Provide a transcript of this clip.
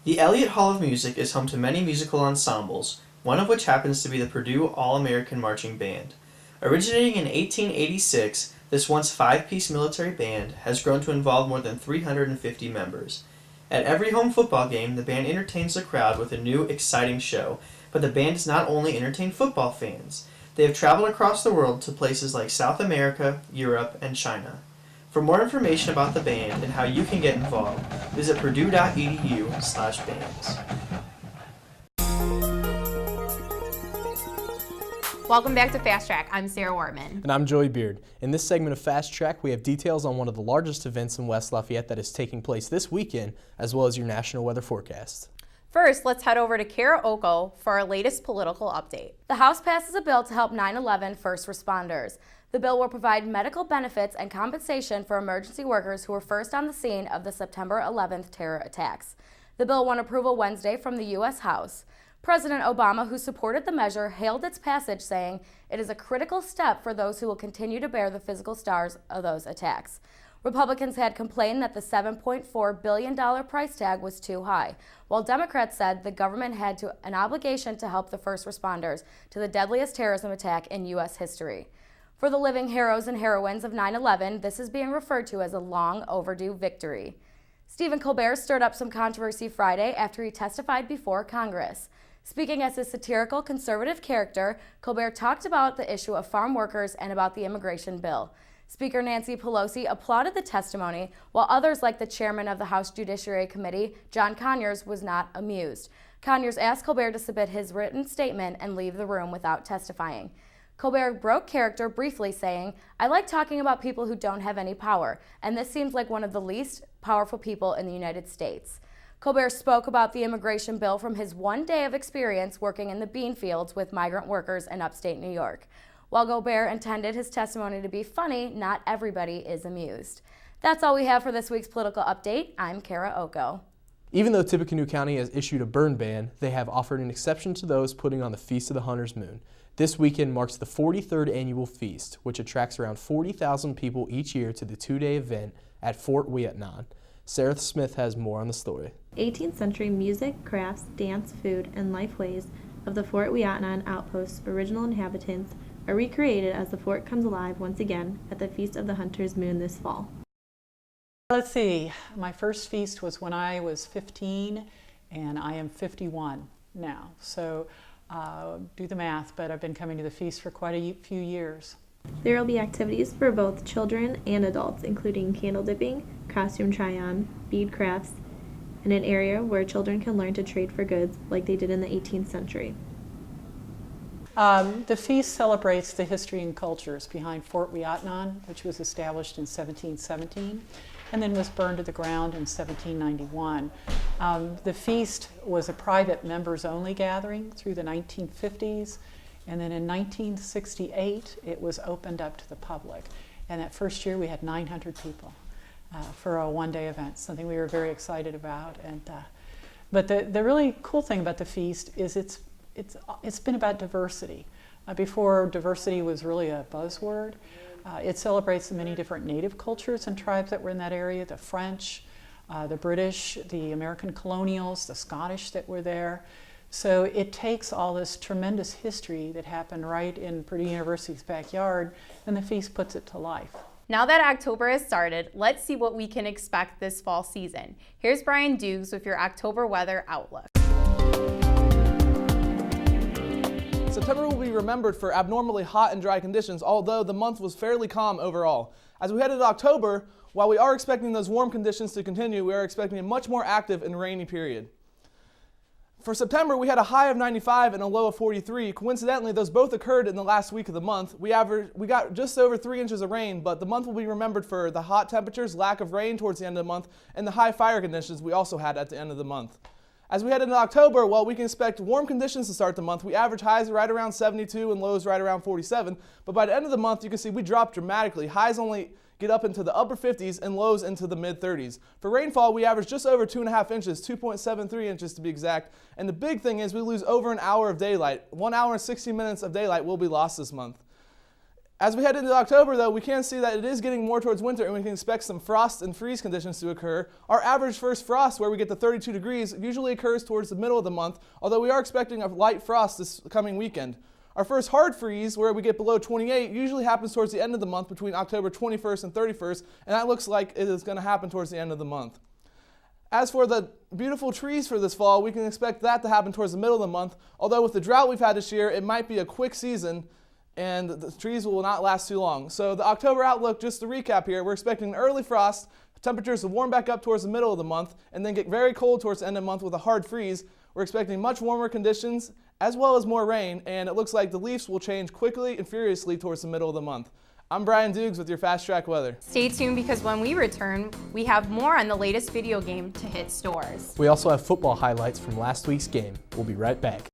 The Elliott Hall of Music is home to many musical ensembles, one of which happens to be the Purdue All-American Marching Band. Originating in 1886, this once five-piece military band has grown to involve more than 350 members. At every home football game, the band entertains the crowd with a new, exciting show, but the band does not only entertain football fans. They have traveled across the world to places like South America, Europe, and China. For more information about the band and how you can get involved, visit purdue.edu/bands. Welcome back to Fast Track. I'm Sarah Wortman. And I'm Joey Beard. In this segment of Fast Track, we have details on one of the largest events in West Lafayette that is taking place this weekend, as well as your national weather forecast. First, let's head over to Kara Oko for our latest political update. The House passes a bill to help 9/11 first responders. The bill will provide medical benefits and compensation for emergency workers who were first on the scene of the September 11th terror attacks. The bill won approval Wednesday from the U.S. House. President Obama, who supported the measure, hailed its passage, saying it is a critical step for those who will continue to bear the physical scars of those attacks. Republicans had complained that the $7.4 billion price tag was too high, while Democrats said the government had an obligation to help the first responders to the deadliest terrorism attack in U.S. history. For the living heroes and heroines of 9/11, this is being referred to as a long overdue victory. Stephen Colbert stirred up some controversy Friday after he testified before Congress. Speaking as a satirical conservative character, Colbert talked about the issue of farm workers and about the immigration bill. Speaker Nancy Pelosi applauded the testimony, while others like the chairman of the House Judiciary Committee, John Conyers, was not amused. Conyers asked Colbert to submit his written statement and leave the room without testifying. Colbert broke character briefly, saying, "I like talking about people who don't have any power, and this seems like one of the least powerful people in the United States." Colbert spoke about the immigration bill from his one day of experience working in the bean fields with migrant workers in upstate New York. While Colbert intended his testimony to be funny, not everybody is amused. That's all we have for this week's political update. I'm Kara Oko. Even though Tippecanoe County has issued a burn ban, they have offered an exception to those putting on the Feast of the Hunter's Moon. This weekend marks the 43rd annual feast, which attracts around 40,000 people each year to the two-day event at Fort Ouiatenon. Sarah Smith has more on the story. 18th century music, crafts, dance, food, and lifeways of the Fort Ouiatenon outpost's original inhabitants are recreated as the fort comes alive once again at the Feast of the Hunter's Moon this fall. Let's see, my first feast was when I was 15 and I am 51 now. So do the math, but I've been coming to the feast for quite a few years. There will be activities for both children and adults, including candle dipping, costume try-on, bead crafts, and an area where children can learn to trade for goods like they did in the 18th century. The feast celebrates the history and cultures behind Fort Ouiatenon, which was established in 1717 and then was burned to the ground in 1791. The feast was a private members-only gathering through the 1950s, and then in 1968 it was opened up to the public. And that first year we had 900 people for a one-day event, something we were very excited about. But the really cool thing about the feast is it's been about diversity. Before diversity was really a buzzword, it celebrates the many different native cultures and tribes that were in that area, the French, the British, the American colonials, the Scottish that were there. So it takes all this tremendous history that happened right in Purdue University's backyard, and the feast puts it to life. Now that October has started, let's see what we can expect this fall season. Here's Brian Dukes with your October weather outlook. September will be remembered for abnormally hot and dry conditions, although the month was fairly calm overall. As we head into October, while we are expecting those warm conditions to continue, we are expecting a much more active and rainy period. For September, we had a high of 95 and a low of 43. Coincidentally, those both occurred in the last week of the month. We got just over 3 inches of rain, but the month will be remembered for the hot temperatures, lack of rain towards the end of the month, and the high fire conditions we also had at the end of the month. As we head into October, while we can expect warm conditions to start the month, we average highs right around 72 and lows right around 47. But by the end of the month, you can see we drop dramatically. Highs only get up into the upper 50s and lows into the mid 30s. For rainfall, we average just over 2.5 inches, 2.73 inches to be exact. And the big thing is we lose over an hour of daylight. 1 hour and 60 minutes of daylight will be lost this month. As we head into October, though, we can see that it is getting more towards winter, and we can expect some frost and freeze conditions to occur. Our average first frost, where we get to 32 degrees, usually occurs towards the middle of the month, although we are expecting a light frost this coming weekend. Our first hard freeze, where we get below 28, usually happens towards the end of the month between October 21st and 31st, and that looks like it is going to happen towards the end of the month. As for the beautiful trees for this fall, we can expect that to happen towards the middle of the month, although with the drought we've had this year, it might be a quick season, and the trees will not last too long. So the October outlook, just to recap here, we're expecting an early frost, temperatures to warm back up towards the middle of the month, and then get very cold towards the end of the month with a hard freeze. We're expecting much warmer conditions, as well as more rain, and it looks like the leaves will change quickly and furiously towards the middle of the month. I'm Brian Dukes with your Fast Track weather. Stay tuned because when we return, we have more on the latest video game to hit stores. We also have football highlights from last week's game. We'll be right back.